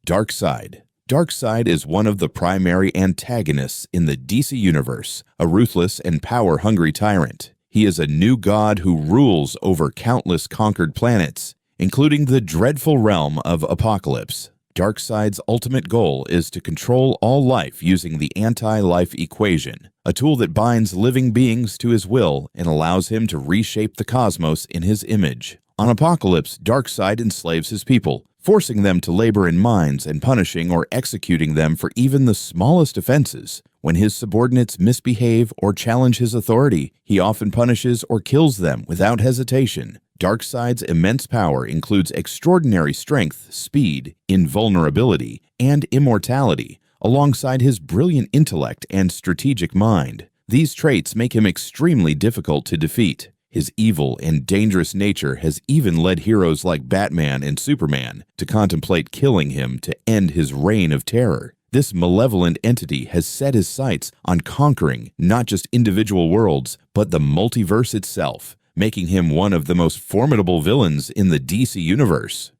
Darkseid. Darkseid is one of the primary antagonists in the DC Universe, a ruthless and power-hungry tyrant. He is a new god who rules over countless conquered planets, including the dreadful realm of Apokolips. Darkseid's ultimate goal is to control all life using the anti-life equation, a tool that binds living beings to his will and allows him to reshape the cosmos in his image. On Apokolips, Darkseid enslaves his people, forcing them to labor in mines and punishing or executing them for even the smallest offenses. When his subordinates misbehave or challenge his authority, he often punishes or kills them without hesitation. Darkseid's immense power includes extraordinary strength, speed, invulnerability, and immortality, alongside his brilliant intellect and strategic mind. These traits make him extremely difficult to defeat. His evil and dangerous nature has even led heroes like Batman and Superman to contemplate killing him to end his reign of terror. This malevolent entity has set his sights on conquering not just individual worlds, but the multiverse itself, making him one of the most formidable villains in the DC Universe.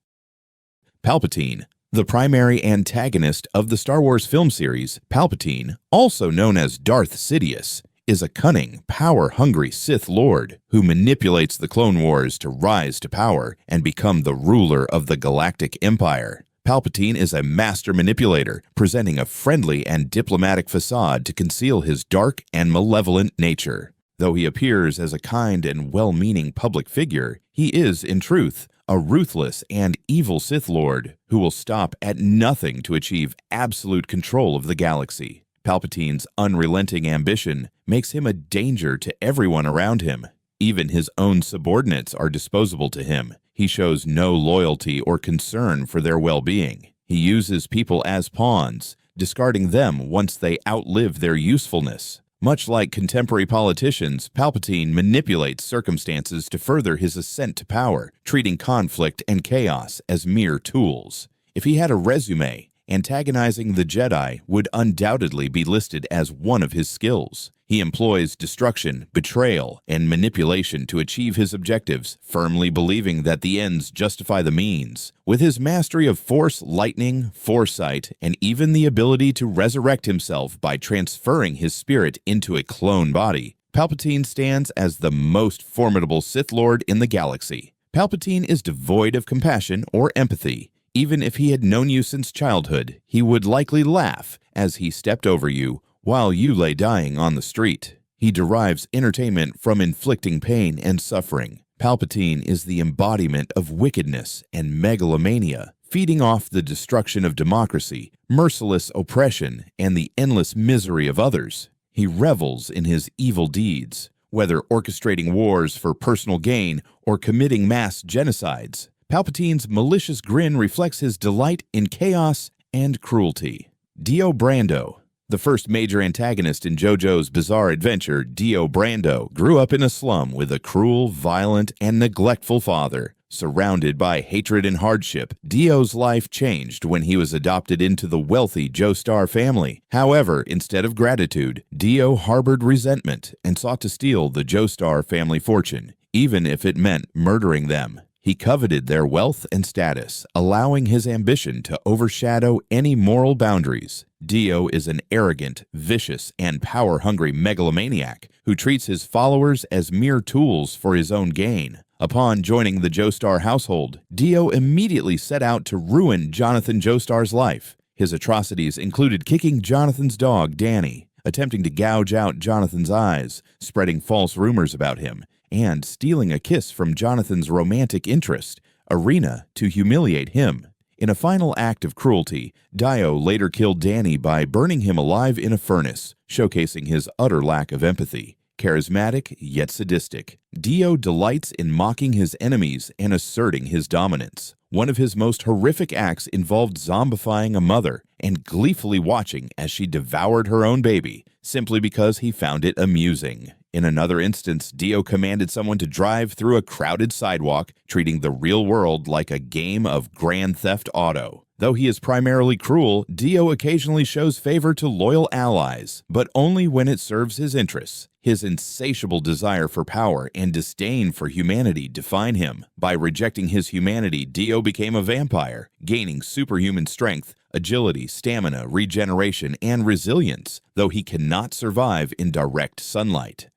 Palpatine. The primary antagonist of the Star Wars film series, Palpatine, also known as Darth Sidious, is a cunning, power-hungry Sith Lord who manipulates the Clone Wars to rise to power and become the ruler of the Galactic Empire. Palpatine is a master manipulator, presenting a friendly and diplomatic facade to conceal his dark and malevolent nature. Though he appears as a kind and well-meaning public figure, he is, in truth, a ruthless and evil Sith Lord who will stop at nothing to achieve absolute control of the galaxy. Palpatine's unrelenting ambition makes him a danger to everyone around him. Even his own subordinates are disposable to him. He shows no loyalty or concern for their well-being. He uses people as pawns, discarding them once they outlive their usefulness. Much like contemporary politicians, Palpatine manipulates circumstances to further his ascent to power, treating conflict and chaos as mere tools. If he had a resume, antagonizing the Jedi would undoubtedly be listed as one of his skills. He employs destruction, betrayal, and manipulation to achieve his objectives, firmly believing that the ends justify the means. With his mastery of force, lightning, foresight, and even the ability to resurrect himself by transferring his spirit into a clone body, Palpatine stands as the most formidable Sith Lord in the galaxy. Palpatine is devoid of compassion or empathy. Even if he had known you since childhood, he would likely laugh as he stepped over you while you lay dying on the street. He derives entertainment from inflicting pain and suffering. Palpatine is the embodiment of wickedness and megalomania, feeding off the destruction of democracy, merciless oppression, and the endless misery of others. He revels in his evil deeds, whether orchestrating wars for personal gain or committing mass genocides. Palpatine's malicious grin reflects his delight in chaos and cruelty. Dio Brando. The first major antagonist in JoJo's bizarre adventure, Dio Brando, grew up in a slum with a cruel, violent, and neglectful father. Surrounded by hatred and hardship, Dio's life changed when he was adopted into the wealthy Joestar family. However, instead of gratitude, Dio harbored resentment and sought to steal the Joestar family fortune, even if it meant murdering them. He coveted their wealth and status, allowing his ambition to overshadow any moral boundaries. Dio is an arrogant, vicious, and power-hungry megalomaniac who treats his followers as mere tools for his own gain. Upon joining the Joestar household, Dio immediately set out to ruin Jonathan Joestar's life. His atrocities included kicking Jonathan's dog, Danny, attempting to gouge out Jonathan's eyes, spreading false rumors about him, and stealing a kiss from Jonathan's romantic interest, Arena, to humiliate him. In a final act of cruelty, Dio later killed Danny by burning him alive in a furnace, showcasing his utter lack of empathy. Charismatic yet sadistic, Dio delights in mocking his enemies and asserting his dominance. One of his most horrific acts involved zombifying a mother and gleefully watching as she devoured her own baby, simply because he found it amusing. In another instance, Dio commanded someone to drive through a crowded sidewalk, treating the real world like a game of Grand Theft Auto. Though he is primarily cruel, Dio occasionally shows favor to loyal allies, but only when it serves his interests. His insatiable desire for power and disdain for humanity define him. By rejecting his humanity, Dio became a vampire, gaining superhuman strength, agility, stamina, regeneration, and resilience, though he cannot survive in direct sunlight.